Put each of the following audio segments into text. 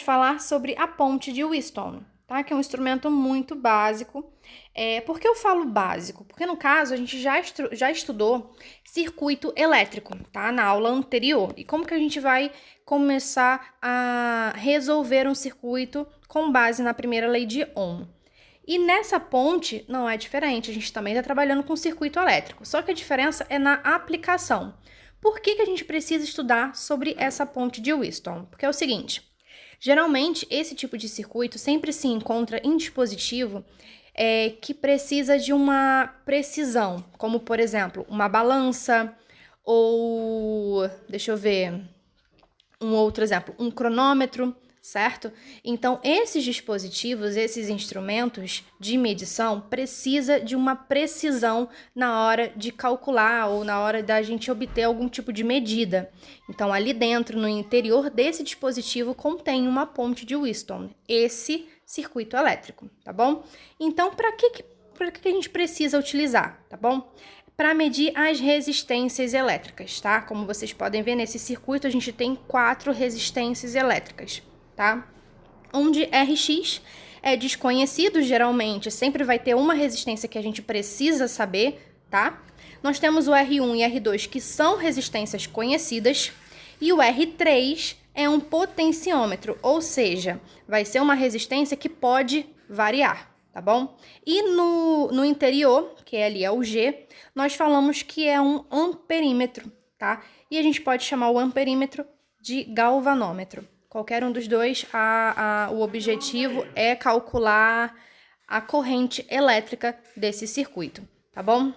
vamos falar sobre a ponte de Wheatstone, tá? Que é um instrumento muito básico. Por que eu falo básico? Porque no caso a gente já estudou circuito elétrico, tá? Na aula anterior. E como que a gente vai começar a resolver um circuito com base na primeira lei de Ohm? E nessa ponte não é diferente, a gente também está trabalhando com circuito elétrico, só que a diferença é na aplicação. Por que a gente precisa estudar sobre essa ponte de Wheatstone? Porque é o seguinte, geralmente esse tipo de circuito sempre se encontra em dispositivo que precisa de uma precisão, como por exemplo, uma balança ou, deixa eu ver, um outro exemplo, um cronômetro, certo? Então, esses dispositivos, esses instrumentos de medição precisa de uma precisão na hora de calcular ou na hora da gente obter algum tipo de medida. Então, ali dentro, no interior desse dispositivo, contém uma ponte de Wheatstone, esse circuito elétrico, tá bom? Então, para que a gente precisa utilizar, tá bom? Para medir as resistências elétricas, tá? Como vocês podem ver, nesse circuito a gente tem 4 resistências elétricas, tá? Onde Rx é desconhecido, geralmente, sempre vai ter uma resistência que a gente precisa saber, tá? Nós temos o R1 e R2, que são resistências conhecidas, e o R3 é um potenciômetro, ou seja, vai ser uma resistência que pode variar, tá bom? E no interior, que ali é o G, nós falamos que é um amperímetro, tá? E a gente pode chamar o amperímetro de galvanômetro. Qualquer um dos dois, o objetivo é calcular a corrente elétrica desse circuito, tá bom?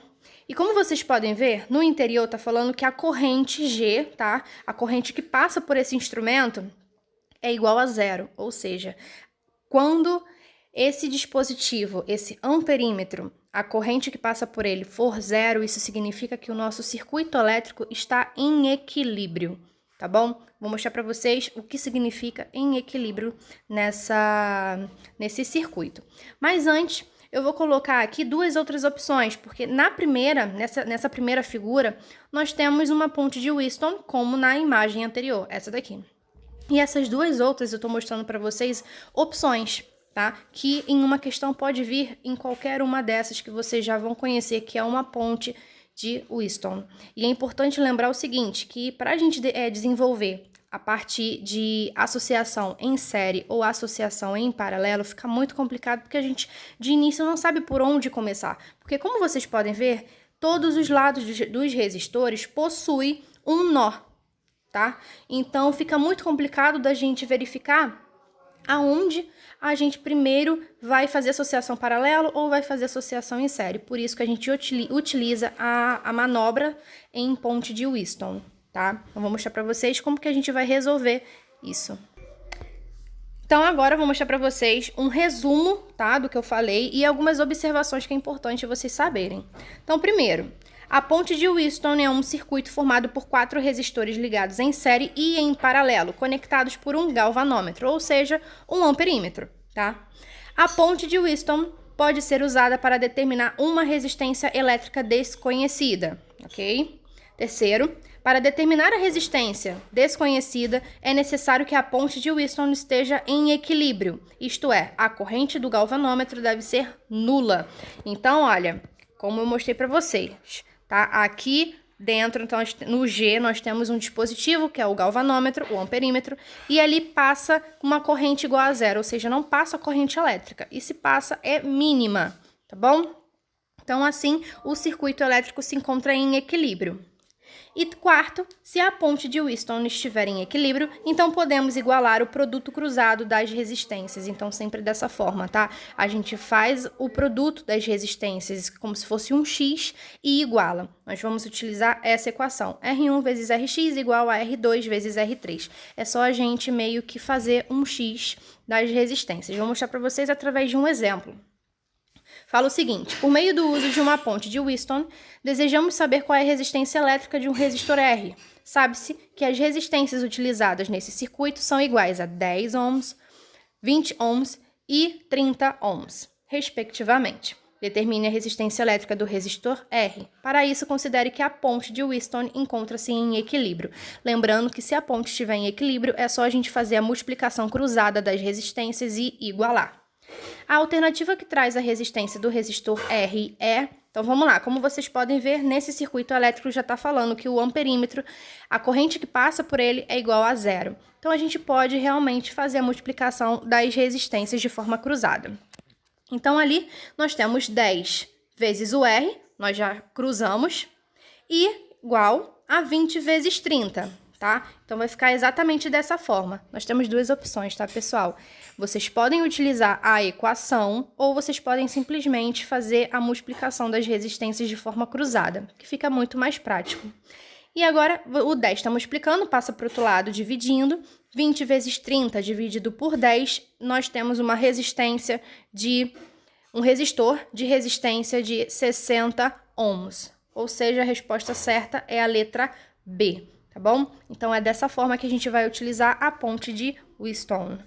E como vocês podem ver, no interior tá falando que a corrente G, tá? A corrente que passa por esse instrumento é igual a zero, ou seja, quando esse dispositivo, esse amperímetro, a corrente que passa por ele for zero, isso significa que o nosso circuito elétrico está em equilíbrio, tá bom? Vou mostrar para vocês o que significa em equilíbrio nesse circuito. Mas antes, eu vou colocar aqui 2 outras opções, porque nessa primeira figura, nós temos uma ponte de Wheatstone, como na imagem anterior, essa daqui. E essas 2 outras eu estou mostrando para vocês opções, tá? Que em uma questão pode vir em qualquer uma dessas que vocês já vão conhecer, que é uma ponte de Wheatstone. E é importante lembrar o seguinte, que para a gente desenvolver a partir de associação em série ou associação em paralelo, fica muito complicado, porque a gente de início não sabe por onde começar. Porque como vocês podem ver, todos os lados dos resistores possuem um nó, tá? Então, fica muito complicado da gente verificar aonde a gente primeiro vai fazer associação paralelo ou vai fazer associação em série. Por isso que a gente utiliza a manobra em ponte de Wheatstone, tá? Então, vou mostrar para vocês como que a gente vai resolver isso. Então, agora eu vou mostrar para vocês um resumo, tá, do que eu falei e algumas observações que é importante vocês saberem. Então, primeiro, a ponte de Wheatstone é um circuito formado por 4 resistores ligados em série e em paralelo, conectados por um galvanômetro, ou seja, um amperímetro, tá? A ponte de Wheatstone pode ser usada para determinar uma resistência elétrica desconhecida, ok? Terceiro, para determinar a resistência desconhecida, é necessário que a ponte de Wheatstone esteja em equilíbrio, isto é, a corrente do galvanômetro deve ser nula. Então, olha, como eu mostrei para vocês, tá? Aqui dentro, então, no G, nós temos um dispositivo, que é o galvanômetro, o amperímetro, e ali passa uma corrente igual a zero, ou seja, não passa corrente elétrica, e se passa é mínima, tá bom? Então, assim, o circuito elétrico se encontra em equilíbrio. E quarto, se a ponte de Wheatstone estiver em equilíbrio, então podemos igualar o produto cruzado das resistências. Então, sempre dessa forma, tá? A gente faz o produto das resistências como se fosse um X e iguala. Nós vamos utilizar essa equação. R1 vezes Rx igual a R2 vezes R3. É só a gente meio que fazer um X das resistências. Vou mostrar para vocês através de um exemplo. Fala o seguinte, por meio do uso de uma ponte de Wheatstone, desejamos saber qual é a resistência elétrica de um resistor R. Sabe-se que as resistências utilizadas nesse circuito são iguais a 10 ohms, 20 ohms e 30 ohms, respectivamente. Determine a resistência elétrica do resistor R. Para isso, considere que a ponte de Wheatstone encontra-se em equilíbrio. Lembrando que se a ponte estiver em equilíbrio, é só a gente fazer a multiplicação cruzada das resistências e igualar. A alternativa que traz a resistência do resistor R é... Então, vamos lá. Como vocês podem ver, nesse circuito elétrico já está falando que o amperímetro, a corrente que passa por ele é igual a 0. Então, a gente pode realmente fazer a multiplicação das resistências de forma cruzada. Então, ali nós temos 10 vezes o R, nós já cruzamos, e igual a 20 vezes 30, tá? Então, vai ficar exatamente dessa forma. Nós temos duas opções, tá, pessoal? Vocês podem utilizar a equação ou vocês podem simplesmente fazer a multiplicação das resistências de forma cruzada, que fica muito mais prático. E agora, o 10 está multiplicando, passa para o outro lado, dividindo. 20 vezes 30 dividido por 10, nós temos uma resistência um resistor de resistência de 60 ohms. Ou seja, a resposta certa é a letra B, tá bom? Então, é dessa forma que a gente vai utilizar a ponte de Wheatstone.